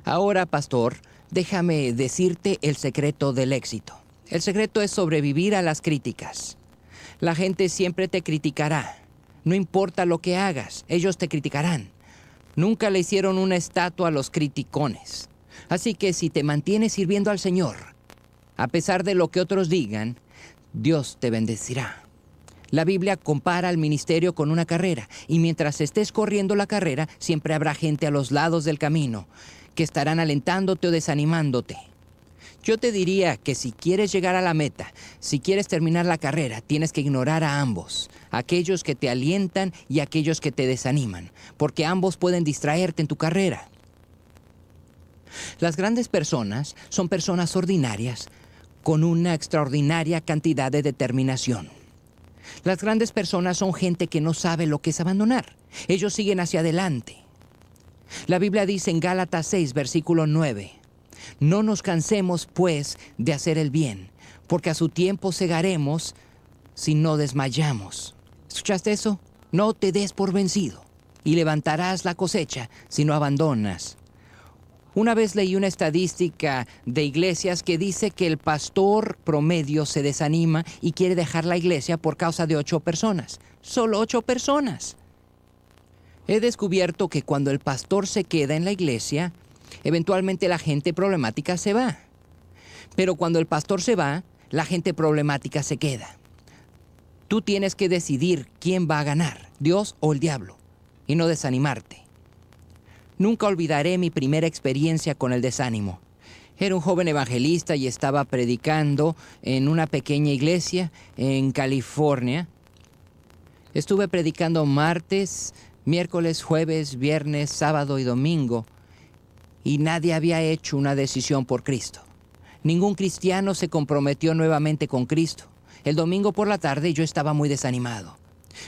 Ahora, pastor, déjame decirte el secreto del éxito. El secreto es sobrevivir a las críticas. La gente siempre te criticará. No importa lo que hagas, ellos te criticarán. Nunca le hicieron una estatua a los criticones. Así que si te mantienes sirviendo al Señor, a pesar de lo que otros digan, Dios te bendecirá. La Biblia compara el ministerio con una carrera, y mientras estés corriendo la carrera, siempre habrá gente a los lados del camino que estarán alentándote o desanimándote. Yo te diría que si quieres llegar a la meta, si quieres terminar la carrera, tienes que ignorar a ambos, aquellos que te alientan y aquellos que te desaniman, porque ambos pueden distraerte en tu carrera. Las grandes personas son personas ordinarias con una extraordinaria cantidad de determinación. Las grandes personas son gente que no sabe lo que es abandonar. Ellos siguen hacia adelante. La Biblia dice en Gálatas 6, versículo 9, no nos cansemos, pues, de hacer el bien, porque a su tiempo segaremos si no desmayamos. ¿Escuchaste eso? No te des por vencido, y levantarás la cosecha si no abandonas. Una vez leí una estadística de iglesias que dice que el pastor promedio se desanima y quiere dejar la iglesia por causa de 8 personas. Solo 8 personas. He descubierto que cuando el pastor se queda en la iglesia, eventualmente la gente problemática se va. Pero cuando el pastor se va, la gente problemática se queda. Tú tienes que decidir quién va a ganar, Dios o el diablo, y no desanimarte. Nunca olvidaré mi primera experiencia con el desánimo. Era un joven evangelista y estaba predicando en una pequeña iglesia en California. Estuve predicando martes, miércoles, jueves, viernes, sábado y domingo, y nadie había hecho una decisión por Cristo. Ningún cristiano se comprometió nuevamente con Cristo. El domingo por la tarde yo estaba muy desanimado.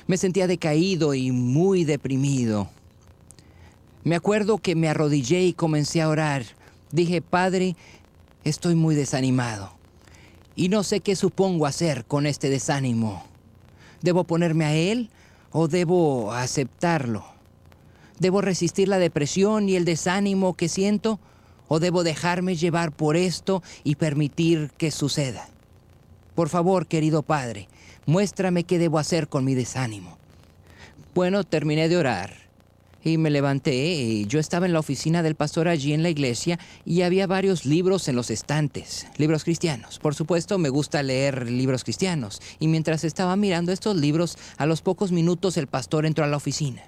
Me sentía decaído y muy deprimido. Me acuerdo que me arrodillé y comencé a orar. Dije, Padre, estoy muy desanimado y no sé qué supongo hacer con este desánimo. ¿Debo ponerme a él o debo aceptarlo? ¿Debo resistir la depresión y el desánimo que siento o debo dejarme llevar por esto y permitir que suceda? Por favor, querido Padre, muéstrame qué debo hacer con mi desánimo. Bueno, terminé de orar y me levanté y yo estaba en la oficina del pastor allí en la iglesia y había varios libros en los estantes, libros cristianos. Por supuesto, me gusta leer libros cristianos. Y mientras estaba mirando estos libros, a los pocos minutos el pastor entró a la oficina.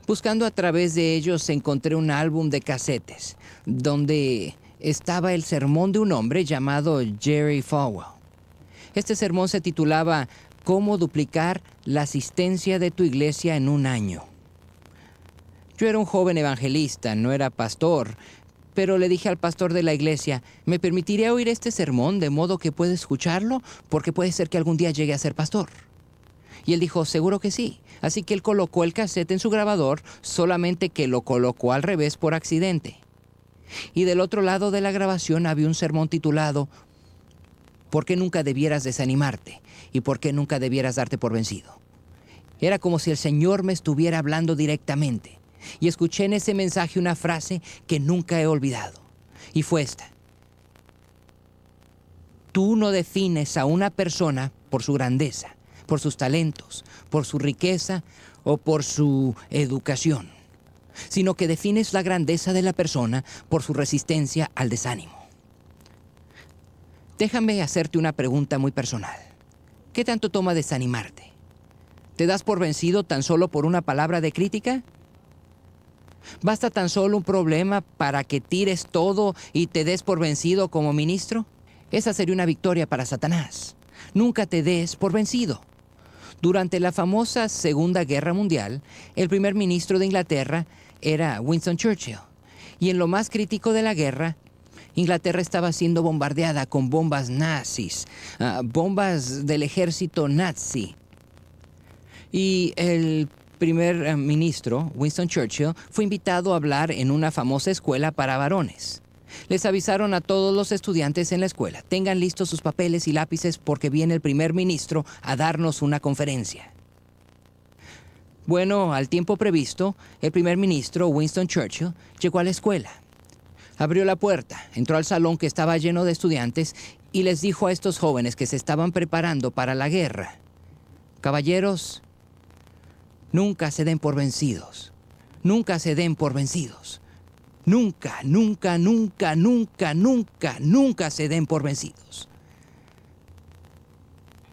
Buscando a través de ellos encontré un álbum de casetes donde estaba el sermón de un hombre llamado Jerry Falwell. Este sermón se titulaba ¿Cómo duplicar la asistencia de tu iglesia en un año? Yo era un joven evangelista, no era pastor, pero le dije al pastor de la iglesia, ¿me permitiría oír este sermón de modo que pueda escucharlo? Porque puede ser que algún día llegue a ser pastor. Y él dijo, seguro que sí. Así que él colocó el casete en su grabador, solamente que lo colocó al revés por accidente. Y del otro lado de la grabación había un sermón titulado ¿Por qué nunca debieras desanimarte? ¿Y por qué nunca debieras darte por vencido? Era como si el Señor me estuviera hablando directamente. Y escuché en ese mensaje una frase que nunca he olvidado. Y fue esta. Tú no defines a una persona por su grandeza, por sus talentos, por su riqueza o por su educación, sino que defines la grandeza de la persona por su resistencia al desánimo. Déjame hacerte una pregunta muy personal. ¿Qué tanto toma desanimarte? ¿Te das por vencido tan solo por una palabra de crítica? ¿Basta tan solo un problema para que tires todo y te des por vencido como ministro? Esa sería una victoria para Satanás. Nunca te des por vencido. Durante la famosa Segunda Guerra Mundial, el primer ministro de Inglaterra era Winston Churchill. Y en lo más crítico de la guerra, Inglaterra estaba siendo bombardeada con bombas nazis, bombas del ejército nazi. Y el primer ministro, Winston Churchill, fue invitado a hablar en una famosa escuela para varones. Les avisaron a todos los estudiantes en la escuela, tengan listos sus papeles y lápices porque viene el primer ministro a darnos una conferencia. Bueno, al tiempo previsto, el primer ministro, Winston Churchill, llegó a la escuela. Abrió la puerta, entró al salón que estaba lleno de estudiantes y les dijo a estos jóvenes que se estaban preparando para la guerra: caballeros, nunca se den por vencidos. Nunca se den por vencidos. Nunca, nunca, nunca, nunca, nunca, nunca se den por vencidos.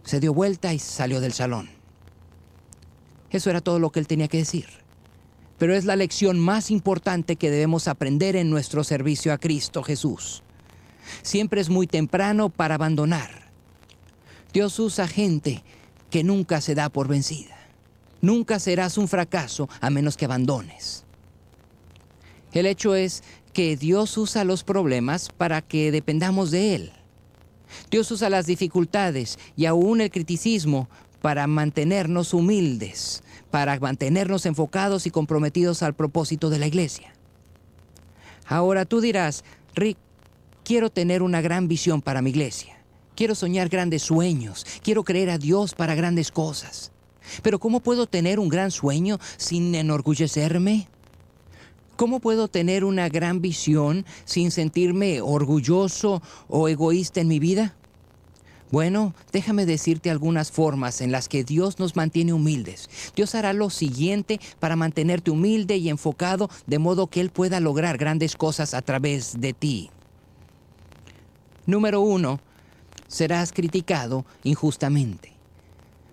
Se dio vuelta y salió del salón. Eso era todo lo que él tenía que decir. Pero es la lección más importante que debemos aprender en nuestro servicio a Cristo Jesús. Siempre es muy temprano para abandonar. Dios usa gente que nunca se da por vencida. Nunca serás un fracaso a menos que abandones. El hecho es que Dios usa los problemas para que dependamos de Él. Dios usa las dificultades y aún el criticismo para mantenernos humildes, para mantenernos enfocados y comprometidos al propósito de la iglesia. Ahora tú dirás: Rick, quiero tener una gran visión para mi iglesia. Quiero soñar grandes sueños. Quiero creer a Dios para grandes cosas. Pero ¿cómo puedo tener un gran sueño sin enorgullecerme? ¿Cómo puedo tener una gran visión sin sentirme orgulloso o egoísta en mi vida? Bueno, déjame decirte algunas formas en las que Dios nos mantiene humildes. Dios hará lo siguiente para mantenerte humilde y enfocado, de modo que Él pueda lograr grandes cosas a través de ti. Número 1, serás criticado injustamente.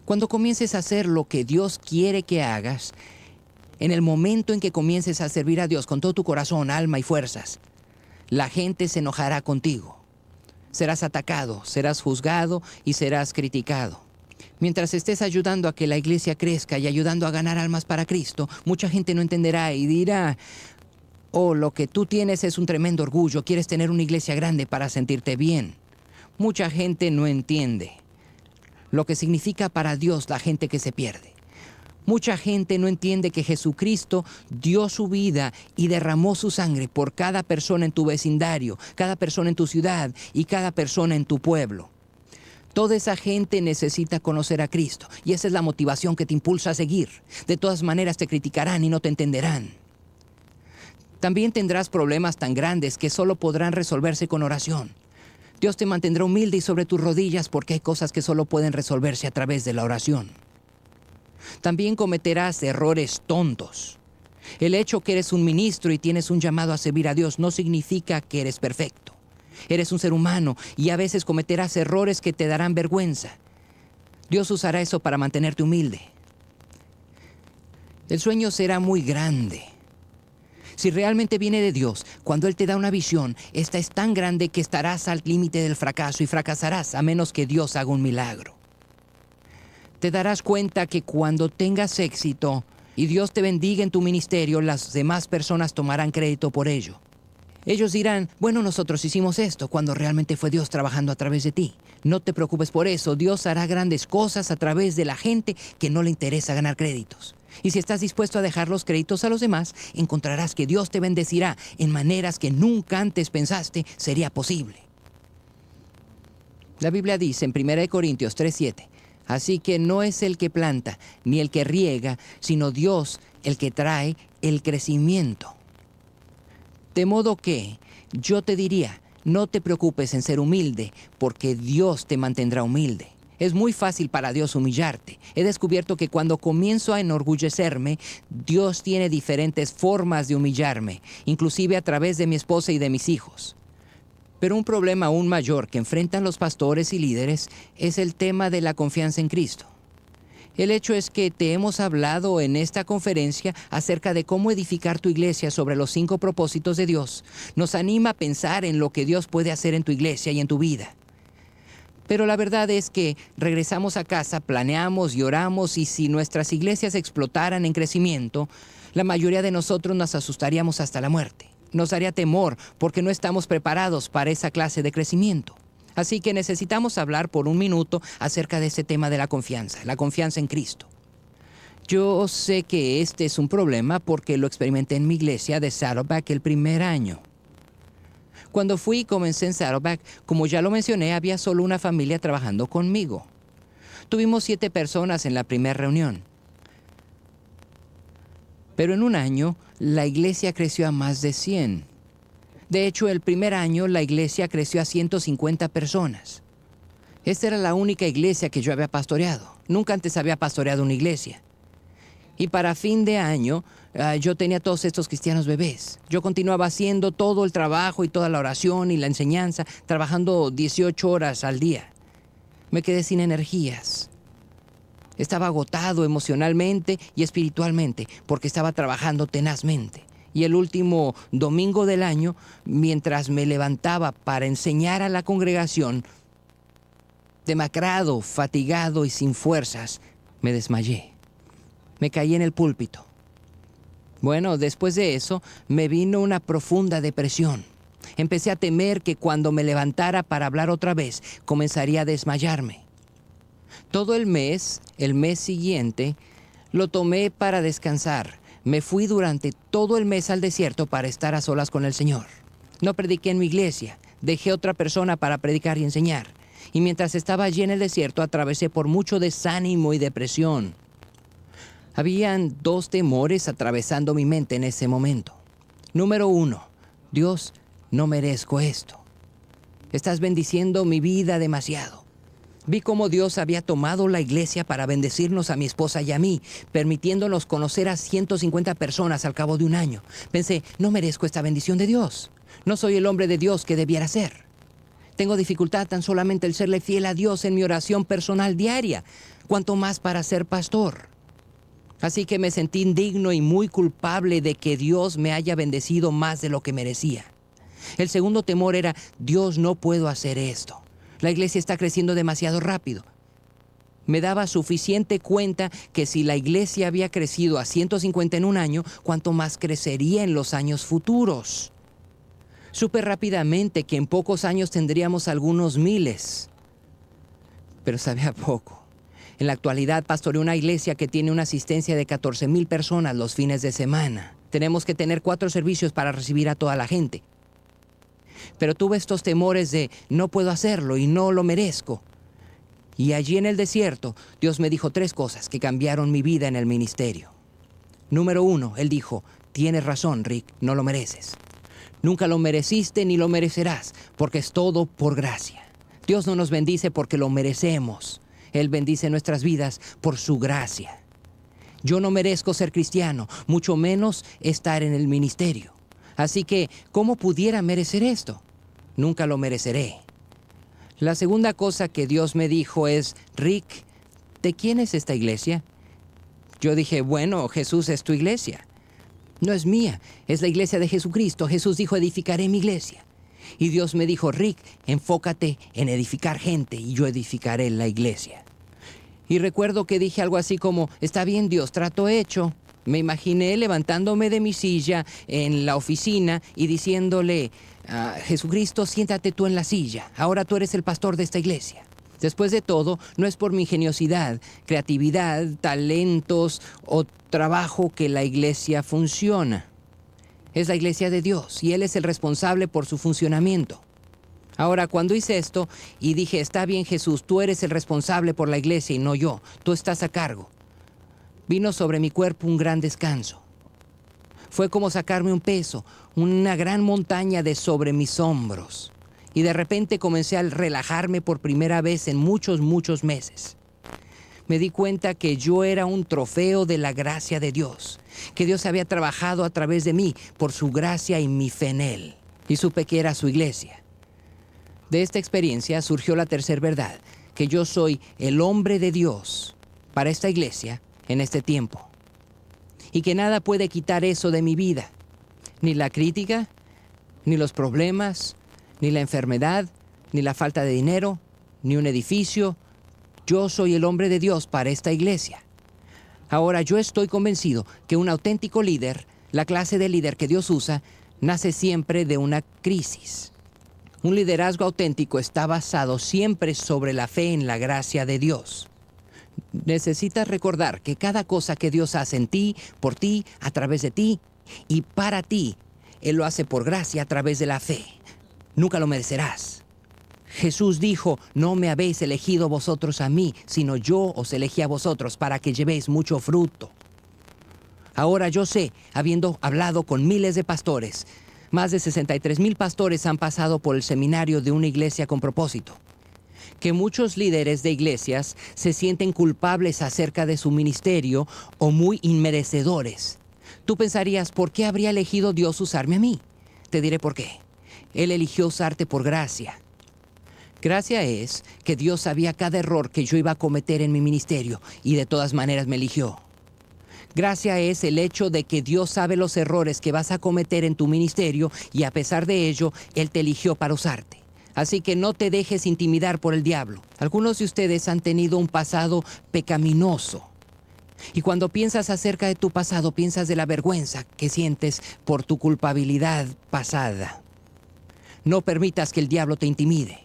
Cuando comiences a hacer lo que Dios quiere que hagas, en el momento en que comiences a servir a Dios con todo tu corazón, alma y fuerzas, la gente se enojará contigo. Serás atacado, serás juzgado y serás criticado. Mientras estés ayudando a que la iglesia crezca y ayudando a ganar almas para Cristo, mucha gente no entenderá y dirá: oh, lo que tú tienes es un tremendo orgullo, quieres tener una iglesia grande para sentirte bien. Mucha gente no entiende lo que significa para Dios la gente que se pierde. Mucha gente no entiende que Jesucristo dio su vida y derramó su sangre por cada persona en tu vecindario, cada persona en tu ciudad y cada persona en tu pueblo. Toda esa gente necesita conocer a Cristo y esa es la motivación que te impulsa a seguir. De todas maneras te criticarán y no te entenderán. También tendrás problemas tan grandes que solo podrán resolverse con oración. Dios te mantendrá humilde y sobre tus rodillas porque hay cosas que solo pueden resolverse a través de la oración. También cometerás errores tontos. El hecho que eres un ministro y tienes un llamado a servir a Dios no significa que eres perfecto. Eres un ser humano y a veces cometerás errores que te darán vergüenza. Dios usará eso para mantenerte humilde. El sueño será muy grande. Si realmente viene de Dios, cuando Él te da una visión, esta es tan grande que estarás al límite del fracaso y fracasarás a menos que Dios haga un milagro. Te darás cuenta que cuando tengas éxito y Dios te bendiga en tu ministerio, las demás personas tomarán crédito por ello. Ellos dirán: bueno, nosotros hicimos esto, cuando realmente fue Dios trabajando a través de ti. No te preocupes por eso, Dios hará grandes cosas a través de la gente que no le interesa ganar créditos. Y si estás dispuesto a dejar los créditos a los demás, encontrarás que Dios te bendecirá en maneras que nunca antes pensaste sería posible. La Biblia dice en 1 Corintios 3:7: así que no es el que planta ni el que riega, sino Dios el que trae el crecimiento. De modo que yo te diría: no te preocupes en ser humilde, porque Dios te mantendrá humilde. Es muy fácil para Dios humillarte. He descubierto que cuando comienzo a enorgullecerme, Dios tiene diferentes formas de humillarme, inclusive a través de mi esposa y de mis hijos. Pero un problema aún mayor que enfrentan los pastores y líderes es el tema de la confianza en Cristo. El hecho es que te hemos hablado en esta conferencia acerca de cómo edificar tu iglesia sobre los 5 propósitos de Dios. Nos anima a pensar en lo que Dios puede hacer en tu iglesia y en tu vida. Pero la verdad es que regresamos a casa, planeamos y oramos, y si nuestras iglesias explotaran en crecimiento, la mayoría de nosotros nos asustaríamos hasta la muerte. Nos daría temor porque no estamos preparados para esa clase de crecimiento. Así que necesitamos hablar por un minuto acerca de ese tema de la confianza en Cristo. Yo sé que este es un problema porque lo experimenté en mi iglesia de Saddleback el primer año. Cuando fui y comencé en Saddleback, como ya lo mencioné, había solo una familia trabajando conmigo. Tuvimos 7 personas en la primera reunión. Pero en un año, la iglesia creció a más de 100. De hecho, el primer año la iglesia creció a 150 personas. Esta era la única iglesia que yo había pastoreado. Nunca antes había pastoreado una iglesia. Y para fin de año, yo tenía todos estos cristianos bebés. Yo continuaba haciendo todo el trabajo y toda la oración y la enseñanza, trabajando 18 horas al día. Me quedé sin energías. Estaba agotado emocionalmente y espiritualmente porque estaba trabajando tenazmente. Y el último domingo del año, mientras me levantaba para enseñar a la congregación, demacrado, fatigado y sin fuerzas, me desmayé. Me caí en el púlpito. Bueno, después de eso, me vino una profunda depresión. Empecé a temer que cuando me levantara para hablar otra vez, comenzaría a desmayarme. Todo el mes siguiente, lo tomé para descansar. Me fui durante todo el mes al desierto para estar a solas con el Señor. No prediqué en mi iglesia. Dejé otra persona para predicar y enseñar. Y mientras estaba allí en el desierto, atravesé por mucho desánimo y depresión. Habían dos temores atravesando mi mente en ese momento. Número 1, Dios, no merezco esto. Estás bendiciendo mi vida demasiado. Vi cómo Dios había tomado la iglesia para bendecirnos a mi esposa y a mí, permitiéndonos conocer a 150 personas al cabo de un año. Pensé, no merezco esta bendición de Dios. No soy el hombre de Dios que debiera ser. Tengo dificultad tan solamente el serle fiel a Dios en mi oración personal diaria, cuanto más para ser pastor. Así que me sentí indigno y muy culpable de que Dios me haya bendecido más de lo que merecía. El segundo temor era, Dios, no puedo hacer esto. La iglesia está creciendo demasiado rápido. Me daba suficiente cuenta que si la iglesia había crecido a 150 en un año, cuánto más crecería en los años futuros. Supe rápidamente que en pocos años tendríamos algunos miles. Pero sabía poco. En la actualidad pastoreo una iglesia que tiene una asistencia de 14,000 personas los fines de semana. Tenemos que tener 4 servicios para recibir a toda la gente. Pero tuve estos temores de no puedo hacerlo y no lo merezco. Y allí en el desierto, Dios me dijo 3 cosas que cambiaron mi vida en el ministerio. Número 1, Él dijo, tienes razón, Rick, no lo mereces. Nunca lo mereciste ni lo merecerás, porque es todo por gracia. Dios no nos bendice porque lo merecemos. Él bendice nuestras vidas por su gracia. Yo no merezco ser cristiano, mucho menos estar en el ministerio. Así que, ¿cómo pudiera merecer esto? Nunca lo mereceré. La segunda cosa que Dios me dijo es, Rick, ¿de quién es esta iglesia? Yo dije, bueno, Jesús es tu iglesia. No es mía, es la iglesia de Jesucristo. Jesús dijo, edificaré mi iglesia. Y Dios me dijo, Rick, enfócate en edificar gente y yo edificaré la iglesia. Y recuerdo que dije algo así como, está bien Dios, trato hecho. Me imaginé levantándome de mi silla en la oficina y diciéndole, Jesucristo, siéntate tú en la silla. Ahora tú eres el pastor de esta iglesia. Después de todo, no es por mi ingeniosidad, creatividad, talentos o trabajo que la iglesia funciona. Es la iglesia de Dios y Él es el responsable por su funcionamiento. Ahora, cuando hice esto y dije, está bien Jesús, tú eres el responsable por la iglesia y no yo, tú estás a cargo. Vino sobre mi cuerpo un gran descanso. Fue como sacarme un peso, una gran montaña de sobre mis hombros. Y de repente comencé a relajarme por primera vez en muchos meses. Me di cuenta que yo era un trofeo de la gracia de Dios, que Dios había trabajado a través de mí por su gracia y mi fe en Él. Y supe que era su iglesia. De esta experiencia surgió la tercera verdad, que yo soy el hombre de Dios para esta iglesia en este tiempo. Y que nada puede quitar eso de mi vida. Ni la crítica, ni los problemas, ni la enfermedad, ni la falta de dinero, ni un edificio. Yo soy el hombre de Dios para esta iglesia. Ahora yo estoy convencido que un auténtico líder, la clase de líder que Dios usa, nace siempre de una crisis. Un liderazgo auténtico está basado siempre sobre la fe en la gracia de Dios. Necesitas recordar que cada cosa que Dios hace en ti, por ti, a través de ti y para ti, Él lo hace por gracia a través de la fe. Nunca lo merecerás. Jesús dijo, no me habéis elegido vosotros a mí, sino yo os elegí a vosotros para que llevéis mucho fruto. Ahora yo sé, habiendo hablado con miles de pastores, Más de 63,000 pastores han pasado por el seminario de una iglesia con propósito. Que muchos líderes de iglesias se sienten culpables acerca de su ministerio o muy inmerecedores. Tú pensarías, ¿por qué habría elegido Dios usarme a mí? Te diré por qué. Él eligió usarte por gracia. Gracia es que Dios sabía cada error que yo iba a cometer en mi ministerio y de todas maneras me eligió. Gracia es el hecho de que Dios sabe los errores que vas a cometer en tu ministerio y a pesar de ello, Él te eligió para usarte. Así que no te dejes intimidar por el diablo. Algunos de ustedes han tenido un pasado pecaminoso. Y cuando piensas acerca de tu pasado, piensas de la vergüenza que sientes por tu culpabilidad pasada. No permitas que el diablo te intimide.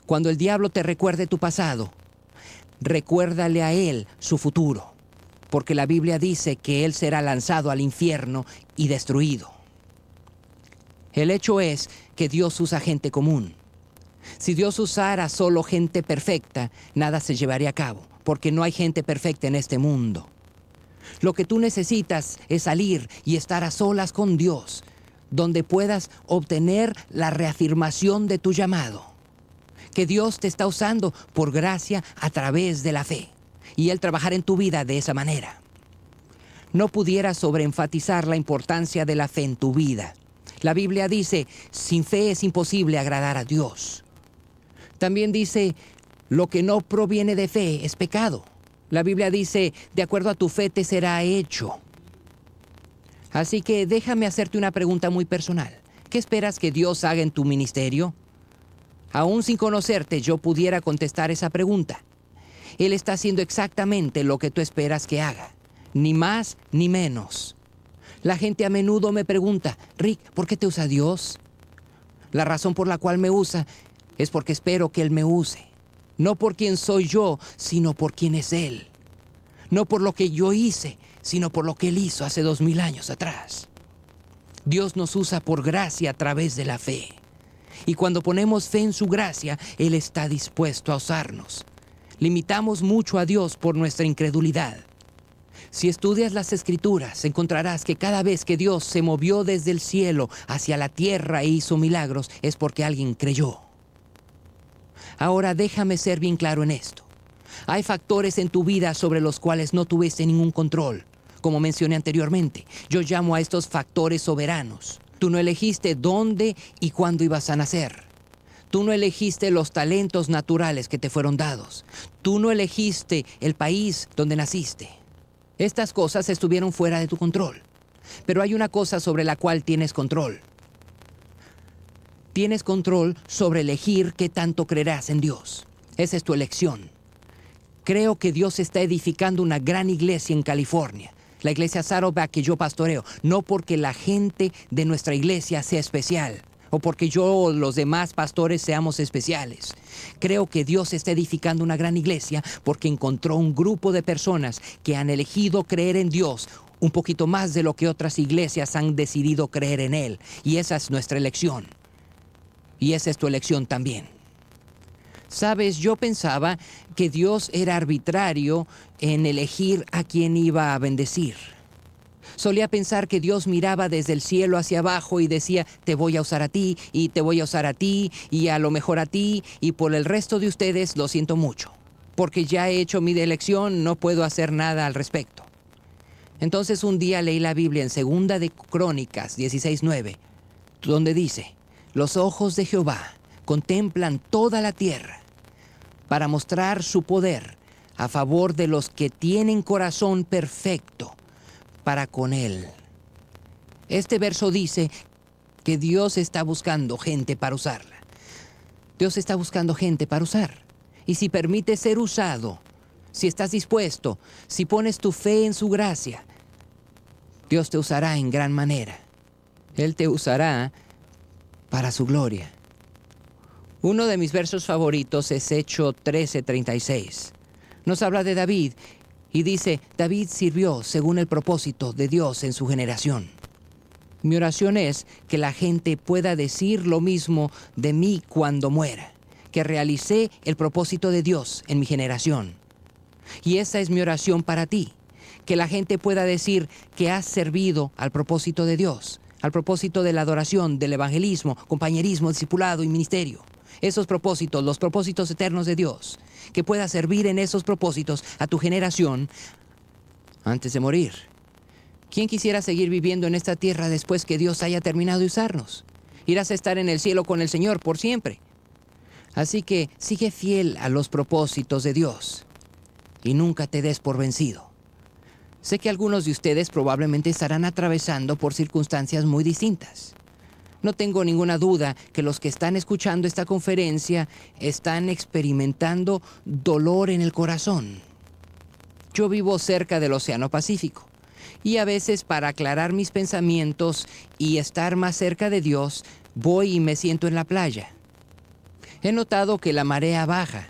Cuando el diablo te recuerde tu pasado, recuérdale a él su futuro, porque la Biblia dice que él será lanzado al infierno y destruido. El hecho es que Dios usa gente común. Si Dios usara solo gente perfecta, nada se llevaría a cabo, porque no hay gente perfecta en este mundo. Lo que tú necesitas es salir y estar a solas con Dios, donde puedas obtener la reafirmación de tu llamado. Que Dios te está usando por gracia a través de la fe, y Él trabajará en tu vida de esa manera. No pudiera sobreenfatizar la importancia de la fe en tu vida. La Biblia dice, sin fe es imposible agradar a Dios. También dice, lo que no proviene de fe es pecado. La Biblia dice, de acuerdo a tu fe te será hecho. Así que déjame hacerte una pregunta muy personal. ¿Qué esperas que Dios haga en tu ministerio? Aún sin conocerte, yo pudiera contestar esa pregunta. Él está haciendo exactamente lo que tú esperas que haga, ni más ni menos. La gente a menudo me pregunta, Rick, ¿por qué te usa Dios? La razón por la cual me usa es porque espero que Él me use. No por quién soy yo, sino por quién es Él. No por lo que yo hice, sino por lo que Él hizo hace 2000 años atrás. Dios nos usa por gracia a través de la fe. Y cuando ponemos fe en su gracia, Él está dispuesto a usarnos. Limitamos mucho a Dios por nuestra incredulidad. Si estudias las Escrituras, encontrarás que cada vez que Dios se movió desde el cielo hacia la tierra e hizo milagros, es porque alguien creyó. Ahora déjame ser bien claro en esto. Hay factores en tu vida sobre los cuales no tuviste ningún control. Como mencioné anteriormente, yo llamo a estos factores soberanos. Tú no elegiste dónde y cuándo ibas a nacer. Tú no elegiste los talentos naturales que te fueron dados. Tú no elegiste el país donde naciste. Estas cosas estuvieron fuera de tu control. Pero hay una cosa sobre la cual tienes control. Tienes control sobre elegir qué tanto creerás en Dios. Esa es tu elección. Creo que Dios está edificando una gran iglesia en California. La iglesia Saddleback que yo pastoreo. No porque la gente de nuestra iglesia sea especial. O porque yo o los demás pastores seamos especiales. Creo que Dios está edificando una gran iglesia porque encontró un grupo de personas que han elegido creer en Dios un poquito más de lo que otras iglesias han decidido creer en Él. Y esa es nuestra elección. Y esa es tu elección también. Sabes, yo pensaba que Dios era arbitrario en elegir a quién iba a bendecir. Solía pensar que Dios miraba desde el cielo hacia abajo y decía, te voy a usar a ti, y te voy a usar a ti, y a lo mejor a ti, y por el resto de ustedes lo siento mucho. Porque ya he hecho mi elección, no puedo hacer nada al respecto. Entonces un día leí la Biblia en 2 de Crónicas 16:9, donde dice, los ojos de Jehová contemplan toda la tierra para mostrar su poder a favor de los que tienen corazón perfecto para con Él. Este verso dice que Dios está buscando gente para usarla. Dios está buscando gente para usar. Y si permites ser usado, si estás dispuesto, si pones tu fe en su gracia, Dios te usará en gran manera. Él te usará para su gloria. Uno de mis versos favoritos es Hechos 13:36. Nos habla de David y dice, David sirvió según el propósito de Dios en su generación. Mi oración es que la gente pueda decir lo mismo de mí cuando muera, que realicé el propósito de Dios en mi generación. Y esa es mi oración para ti, que la gente pueda decir que has servido al propósito de Dios, al propósito de la adoración, del evangelismo, compañerismo, discipulado y ministerio. Esos propósitos, los propósitos eternos de Dios, que puedas servir en esos propósitos a tu generación antes de morir. ¿Quién quisiera seguir viviendo en esta tierra después que Dios haya terminado de usarnos? Irás a estar en el cielo con el Señor por siempre. Así que sigue fiel a los propósitos de Dios y nunca te des por vencido. Sé que algunos de ustedes probablemente estarán atravesando por circunstancias muy distintas. No tengo ninguna duda que los que están escuchando esta conferencia están experimentando dolor en el corazón. Yo vivo cerca del Océano Pacífico y a veces, para aclarar mis pensamientos y estar más cerca de Dios, voy y me siento en la playa. He notado que la marea baja,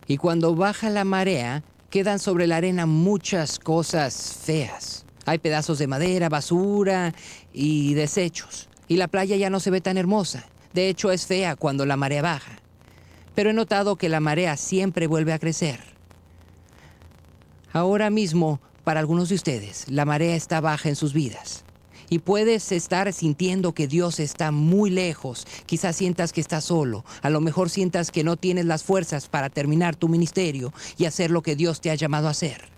y cuando baja la marea, quedan sobre la arena muchas cosas feas. Hay pedazos de madera, basura y desechos. Y la playa ya no se ve tan hermosa. De hecho, es fea cuando la marea baja. Pero he notado que la marea siempre vuelve a crecer. Ahora mismo, para algunos de ustedes, la marea está baja en sus vidas. Y puedes estar sintiendo que Dios está muy lejos. Quizás sientas que estás solo. A lo mejor sientas que no tienes las fuerzas para terminar tu ministerio y hacer lo que Dios te ha llamado a hacer.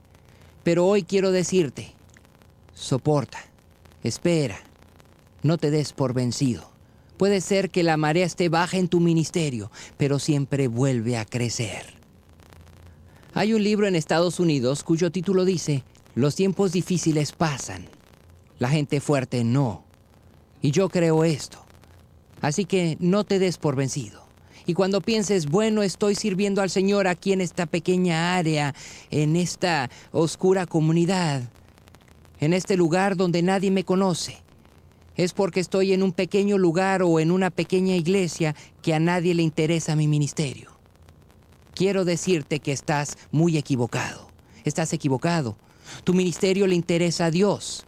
Pero hoy quiero decirte, soporta, espera, no te des por vencido. Puede ser que la marea esté baja en tu ministerio, pero siempre vuelve a crecer. Hay un libro en Estados Unidos cuyo título dice, Los tiempos difíciles pasan. La gente fuerte no. Y yo creo esto. Así que no te des por vencido. Y cuando pienses, bueno, estoy sirviendo al Señor aquí en esta pequeña área, en esta oscura comunidad, en este lugar donde nadie me conoce, es porque estoy en un pequeño lugar o en una pequeña iglesia que a nadie le interesa mi ministerio. Quiero decirte que estás muy equivocado. Estás equivocado. Tu ministerio le interesa a Dios.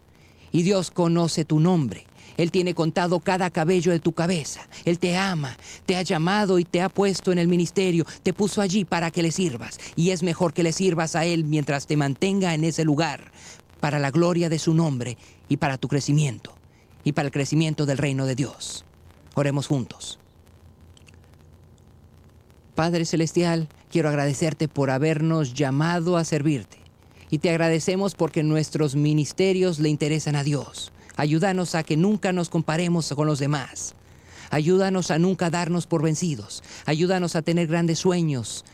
Y Dios conoce tu nombre. Él tiene contado cada cabello de tu cabeza. Él te ama, te ha llamado y te ha puesto en el ministerio. Te puso allí para que le sirvas. Y es mejor que le sirvas a Él mientras te mantenga en ese lugar, para la gloria de su nombre y para tu crecimiento. Y para el crecimiento del reino de Dios. Oremos juntos. Padre Celestial, quiero agradecerte por habernos llamado a servirte. Y te agradecemos porque nuestros ministerios le interesan a Dios. Ayúdanos a que nunca nos comparemos con los demás. Ayúdanos a nunca darnos por vencidos. Ayúdanos a tener grandes sueños,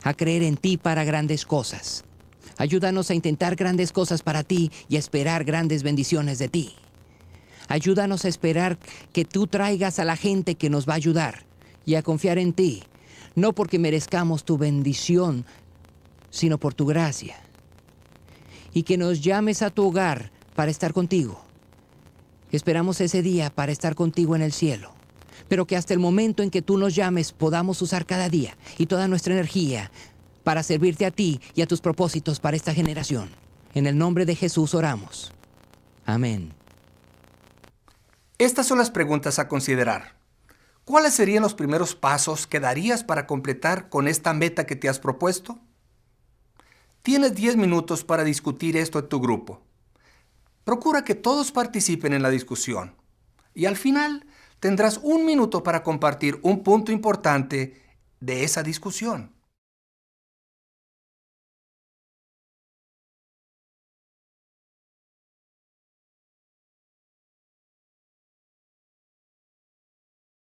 a creer en ti para grandes cosas. Ayúdanos a intentar grandes cosas para ti y a esperar grandes bendiciones de ti. Ayúdanos a esperar que tú traigas a la gente que nos va a ayudar y a confiar en ti, no porque merezcamos tu bendición, sino por tu gracia. Y que nos llames a tu hogar para estar contigo. Esperamos ese día para estar contigo en el cielo. Pero que hasta el momento en que tú nos llames podamos usar cada día y toda nuestra energía para servirte a ti y a tus propósitos para esta generación. En el nombre de Jesús oramos. Amén. Estas son las preguntas a considerar. ¿Cuáles serían los primeros pasos que darías para completar con esta meta que te has propuesto? Tienes 10 minutos para discutir esto en tu grupo. Procura que todos participen en la discusión. Y al final tendrás 1 minuto para compartir un punto importante de esa discusión.